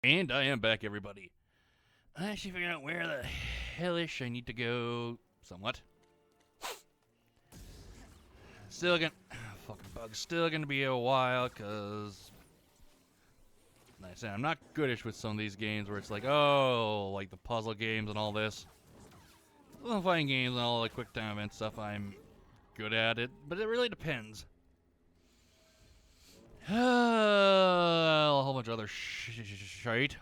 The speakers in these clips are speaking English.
And I am back, everybody. I actually figured out where the hellish I need to go somewhat. Still gonna... Fucking bug's still gonna be a while, because... Like I said, I'm not goodish with some of these games where it's like, oh, like the puzzle games and all this. The fighting games and all the quick time event stuff, I'm good at it, but it really depends. A whole bunch of other shite.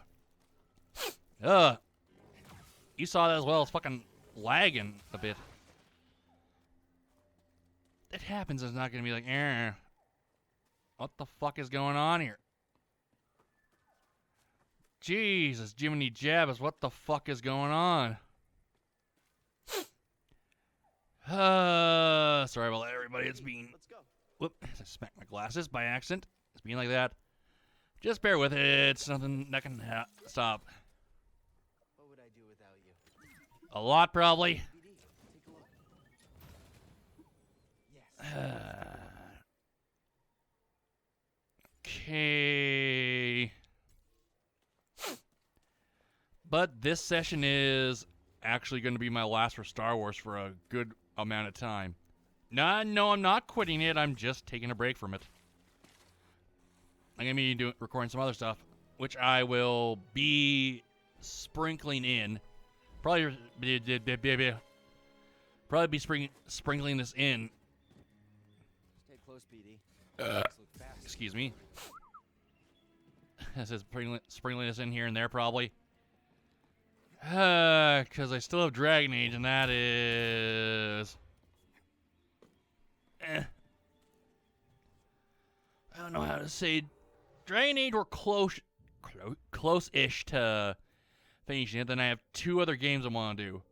You saw that as well. It's fucking lagging a bit. It happens. It's not gonna be like, what the fuck is going on here? Jesus, Jiminy Jabbas, what the fuck is going on? Sorry about that, everybody. It's being... Whoop, I smacked my glasses by accident. It's being like that. Just bear with it. It's nothing that can stop. What would I do without you? A lot, probably. BD, take a look. Yes. Okay. But this session is actually going to be my last for Star Wars for a good amount of time. No, I'm not quitting it. I'm just taking a break from it. I'm going to be recording some other stuff, which I will be sprinkling in. Probably be sprinkling this in. Stay close, BD. Excuse me. This is sprinkling this in here and there, probably. Because I still have Dragon Age, and that is... I don't know how to say... Dragon Age, we're close-ish to finishing it. Then I have two other games I want to do.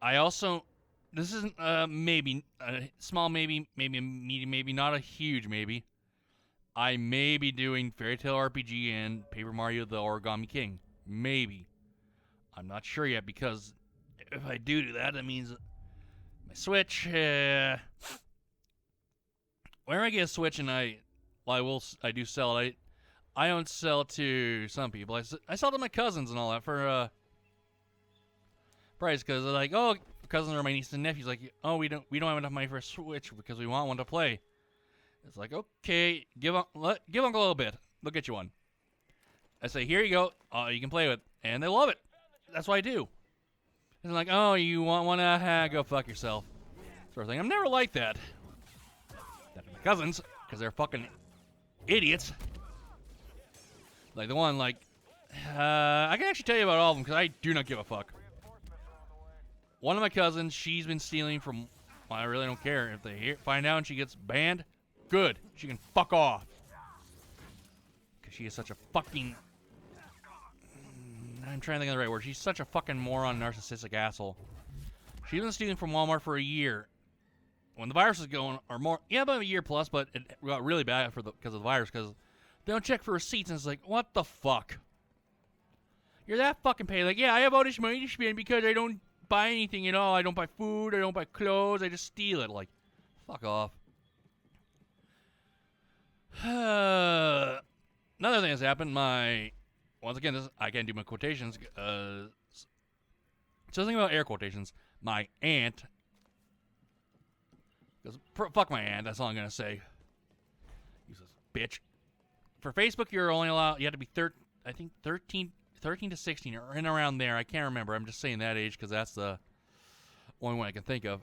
I also... This isn't maybe a small maybe, maybe a medium maybe, not a huge maybe. I may be doing Fairy Tail RPG and Paper Mario the Origami King. Maybe. I'm not sure yet, because if I do that, that means my Switch, whenever I get a Switch and I do sell it, I don't sell to some people. I sell to my cousins and all that for price, because they're like, oh, cousins are my nieces and nephews, like, oh, we don't have enough money for a Switch because we want one to play. It's like, okay, give Uncle a little bit. They'll get you one. I say, here you go. You can play with, and they love it. That's what I do. It's like, oh, you want one? Go fuck yourself. Sort of thing. I'm never like that. That's my cousins, because they're fucking idiots. Like the one, like, I can actually tell you about all of them, because I do not give a fuck. One of my cousins, she's been stealing from, well, I really don't care. If they find out and she gets banned, good. She can fuck off. Because she is such a fucking... I'm trying to think of the right word. She's such a fucking moron, narcissistic asshole. She's been stealing from Walmart for a year. When the virus is going, or more, yeah, about a year plus, but it got really bad because of the virus, because they don't check for receipts, and it's like, what the fuck? You're that fucking paid. Like, yeah, I have all this money to spend because I don't buy anything at all. I don't buy food, I don't buy clothes, I just steal it. Like, fuck off. Another thing that's happened, once again, I can't do my quotations. Something about air quotations. My aunt, fuck my aunt, that's all I'm going to say. Useless bitch. For Facebook, you're only allowed, you have to be 13 to 16, or in around there. I can't remember. I'm just saying that age because that's the only one I can think of.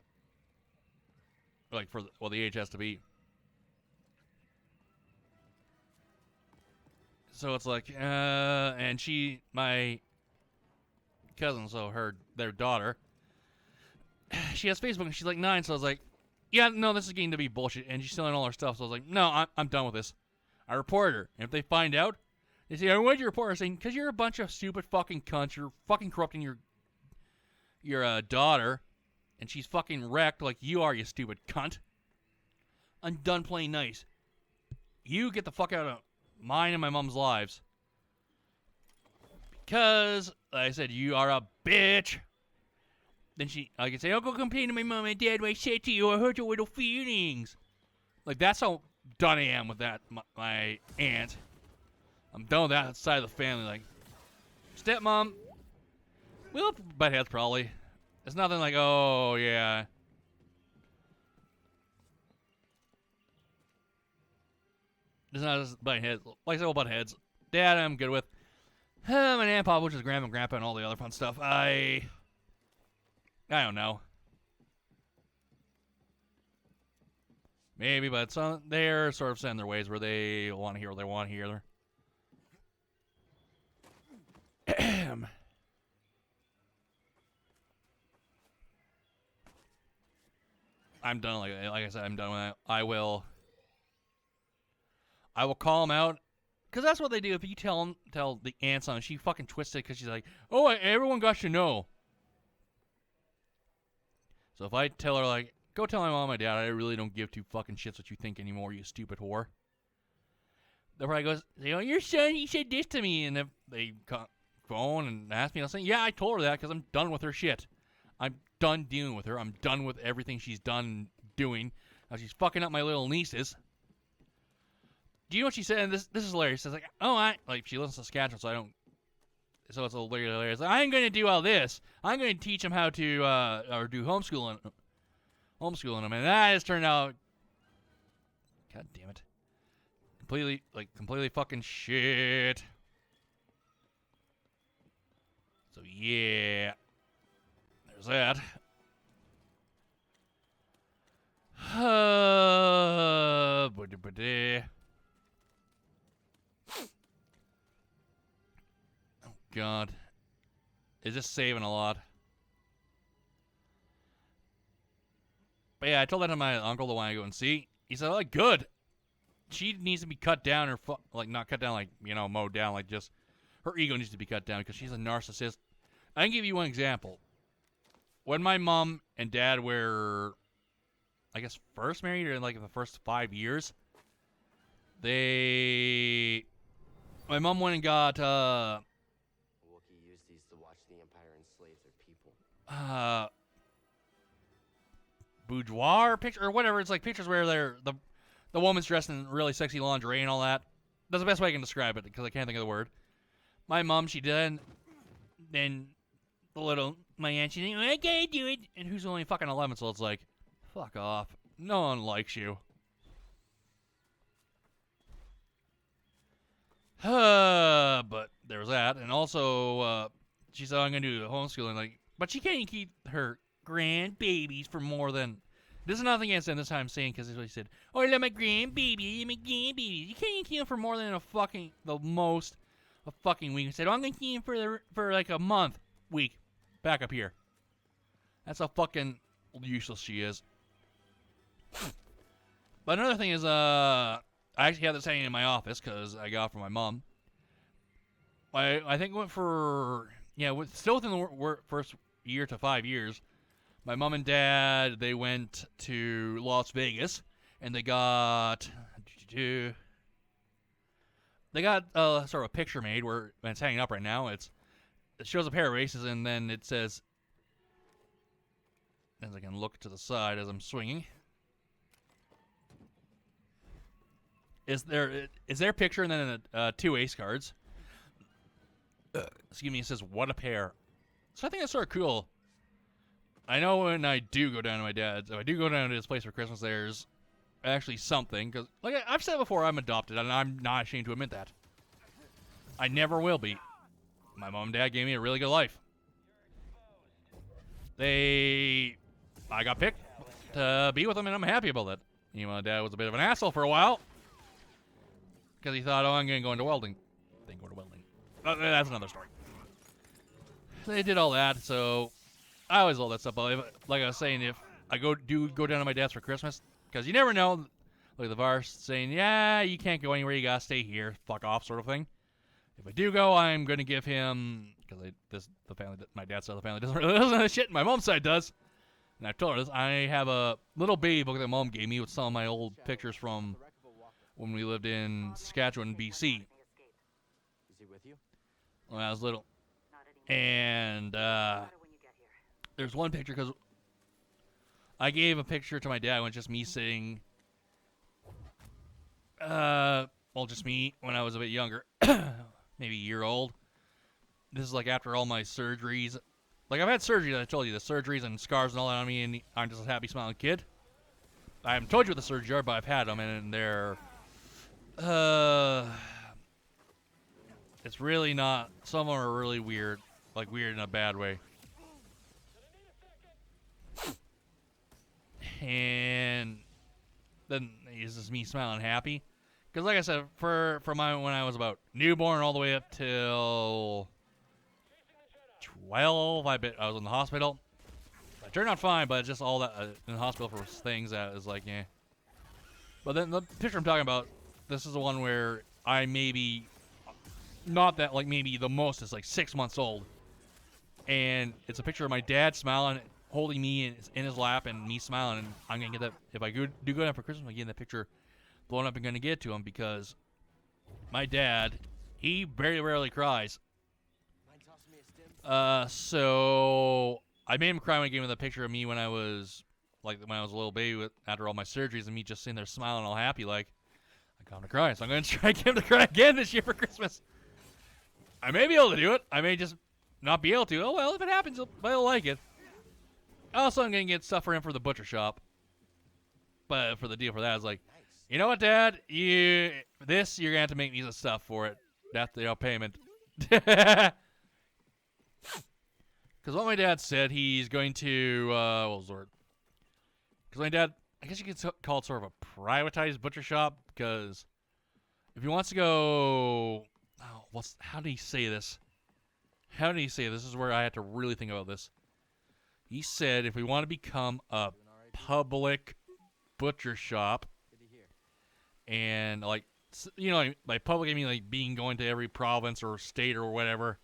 Like, the age has to be. So it's like, and my cousin, so their daughter, she has Facebook and she's like 9, so I was like, yeah, no, this is getting to be bullshit, and she's stealing all her stuff, so I was like, no, I'm done with this. I reported her, and if they find out, they say, why'd you report her? Saying, because you're a bunch of stupid fucking cunts, you're fucking corrupting your daughter, and she's fucking wrecked like you are, you stupid cunt. I'm done playing nice. You get the fuck out of mine and my mom's lives. Because, like I said, you are a bitch. Then I can say, I'll go complain to my mom and dad what I said to you. I hurt your little feelings. Like, that's how done I am with that, my aunt. I'm done with that side of the family. Like, stepmom, we'll butt heads probably. It's nothing like, oh, yeah. It's not just butt heads. Like I said, we'll butt heads. Dad, I'm good with. My aunt, papa, which is grandma and grandpa, and all the other fun stuff. I don't know. Maybe, but they're sort of set in their ways where they want to hear what they want to hear. I'm done. Like I said, I'm done with that. I will call them out. Because that's what they do. If you tell the aunt something, she fucking twists it because she's like, oh, everyone got to know. So if I tell her, like, go tell my mom and my dad, I really don't give two fucking shits what you think anymore, you stupid whore. The probably goes, your son, he said this to me. And if they phone and ask me, I'll say, yeah, I told her that because I'm done with her shit. I'm done dealing with her. I'm done with everything she's done doing. Now she's fucking up my little nieces. Do you know what she said? And this is hilarious. She's like, oh, she lives in Saskatchewan, so it's a little hilarious. I'm going to do all this. I'm going to teach them how to or do homeschooling them, and that has turned out, god damn it, completely fucking shit. So yeah, there's that. Oh god, is this saving a lot? But yeah, I told that to my uncle the one I go and see. He said, "Oh, good. She needs to be cut down, or not cut down, like mowed down. Like just her ego needs to be cut down because she's a narcissist." I can give you one example. When my mom and dad were, I guess, first married, or in like the first 5 years, my mom went and got Wookiee used these to watch the Empire enslave their people. boudoir picture or whatever. It's like pictures where the woman's dressed in really sexy lingerie and all that. That's the best way I can describe it because I can't think of the word. My mom, she did. Then my aunt, she's like, I can't do it. And who's only fucking 11, so it's like, fuck off. No one likes you. But there was that. And also, she said, I'm going to do homeschooling. Like, but she can't keep her grandbabies for more than. This is nothing against them this time saying because he said, oh, I love my grandbaby. You can't keep them for more than a fucking week. He said, oh, I'm going to keep them for like a month. Week. Back up here. That's how fucking useless she is. But another thing is, I actually have this hanging in my office because I got it from my mom. I think it went for, still within the first year to 5 years. My mom and dad, they went to Las Vegas, and they got sort of a picture made where it's hanging up right now. It shows a pair of races, and then it says, as I can look to the side as I'm swinging, is their picture, and then two ace cards. Excuse me. It says, "What a pair." So I think that's sort of cool. I know when I do go down to my dad's, if I do go down to his place for Christmas, there's actually something. Because, like I've said before, I'm adopted, and I'm not ashamed to admit that. I never will be. My mom and dad gave me a really good life. I got picked to be with them, and I'm happy about it. Even though my dad was a bit of an asshole for a while. Because he thought, oh, I'm going to go into welding. Didn't go to welding. That's another story. They did all that, so I always love that stuff. But like I was saying, if I go down to my dad's for Christmas, because you never know, like the VAR saying, yeah, you can't go anywhere, you gotta stay here, fuck off, sort of thing. If I do go, I'm gonna give him, because my dad's side of the family doesn't really listen to shit, my mom's side does. And I told her this, I have a little baby book that mom gave me with some of my old pictures from when we lived in Saskatchewan, BC. Is he with you? When I was little. And there's one picture, because I gave a picture to my dad when it's just me sitting well, just me when I was a bit younger, maybe a year old. This is like after all my surgeries. Like I've had surgery, I told you, the surgeries and scars and all that on me, and I'm just a happy smiling kid. I haven't told you what the surgeries are, but I've had them, and they're, it's really not. Some of them are really weird, like weird in a bad way. And then it's just me smiling happy, because like I said, for my when I was about newborn all the way up till 12, I was in the hospital. I turned out fine, but just all that in the hospital for things that is like, yeah. But then the picture I'm talking about, this is the one where I maybe, not that, like maybe the most is like 6 months old. And it's a picture of my dad smiling, holding me in his lap, and me smiling. And I'm going to get that, if I do good enough for Christmas, I'm getting that picture blown up and going to get it to him, because my dad, he very rarely cries. So I made him cry when I gave him the picture of me when I was a little baby after all my surgeries, and me just sitting there smiling all happy like, I got him to cry, so I'm going to try to get him to cry again this year for Christmas. I may be able to do it. I may just not be able to. Oh, well, if it happens, he'll like it. Also, I'm going to get stuff for him for the butcher shop. But for the deal for that, I was like, you know what, Dad? You're going to have to make me some stuff for it. That's the payment. Because what my dad said, he's going to, what was the word? Because my dad, I guess you could call it sort of a privatized butcher shop, because if he wants to go, how do he say this? This is where I had to really think about this. He said if we want to become a public butcher shop, and like, you know, by public I mean like going to every province or state or whatever,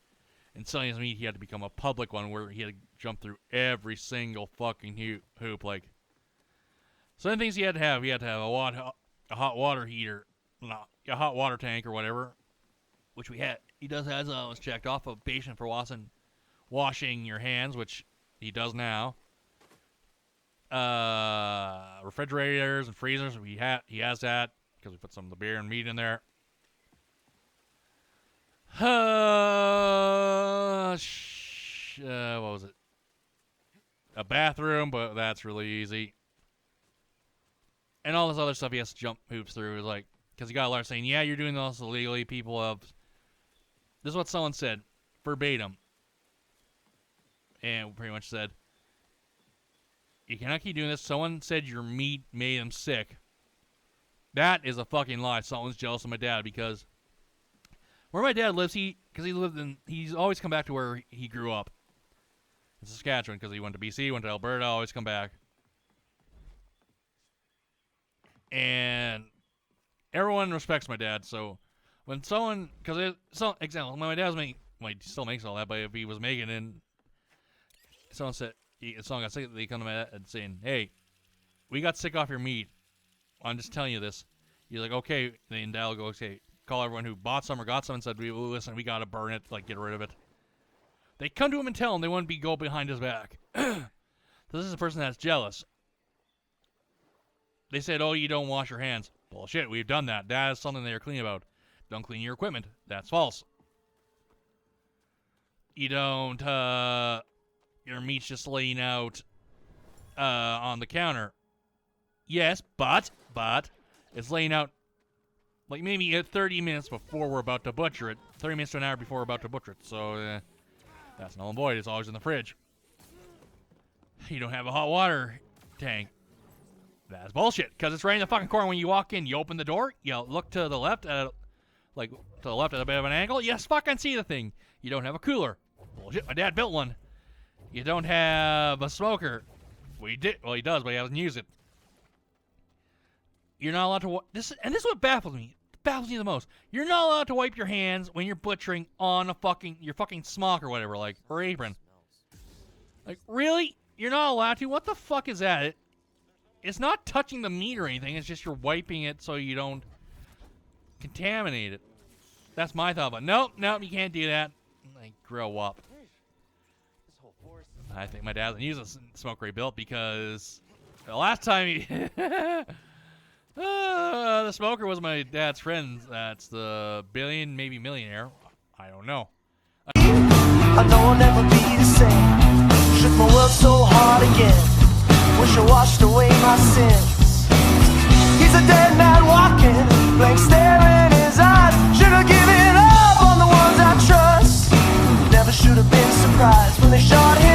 and selling his meat, he had to become a public one where he had to jump through every single fucking hoop. Like, some things he had to have a hot water heater, a hot water tank or whatever, which we had. He does has was checked off, a basin for washing your hands, which he does now. Refrigerators and freezers, he has that, because we put some of the beer and meat in there. What was it? A bathroom, but that's really easy. And all this other stuff he has to jump hoops through is like, because he got a letter saying, yeah, you're doing this illegally. People have. This is what someone said, verbatim. And pretty much said, you cannot keep doing this. Someone said your meat made him sick. That is a fucking lie. Someone's jealous of my dad, because where my dad lives, he's always come back to where he grew up. In Saskatchewan, because he went to BC, went to Alberta, always come back. And everyone respects my dad, so when someone, example, my dad's making, well, he still makes all that, but if he was making it, and someone got sick, they come to my dad and saying, hey, we got sick off your meat. I'm just telling you this. You're like, okay, then Dad will go, okay, call everyone who bought some or got some and said, listen, we gotta burn it, like, get rid of it. They come to him and tell him they wouldn't go behind his back. So this is a person that's jealous. They said, oh, you don't wash your hands. Bullshit, we've done that. That is something they're clean about. Don't clean your equipment. That's false. You don't, your meat's just laying out on the counter. Yes, but it's laying out like maybe at 30 minutes before we're about to butcher it. 30 minutes to an hour before we're about to butcher it. So that's null and void. It's always in the fridge. You don't have a hot water tank. That's bullshit, because it's right in the fucking corner when you walk in. You open the door, you look to the left, at a bit of an angle, you just fucking see the thing. You don't have a cooler. Bullshit, my dad built one. You don't have a smoker. Well, he does, but he hasn't used it. You're not allowed to this is what baffles me. It baffles me the most. You're not allowed to wipe your hands when you're butchering on your fucking smock or whatever, like, or apron. Like, really? You're not allowed to? What the fuck is that? It's not touching the meat or anything. It's just you're wiping it so you don't contaminate it. That's my thought. But nope, you can't do that. Like, grow up. I think my dad doesn't use a smoker he built, because the last time The smoker was my dad's friend. That's the billion, maybe millionaire. I don't know. I know I'll never be the same. Shook my world so hard again. Wish I washed away my sins. He's a dead man walking, blank stare in his eyes. Should've given up on the ones I trust. Never should have been surprised when they shot him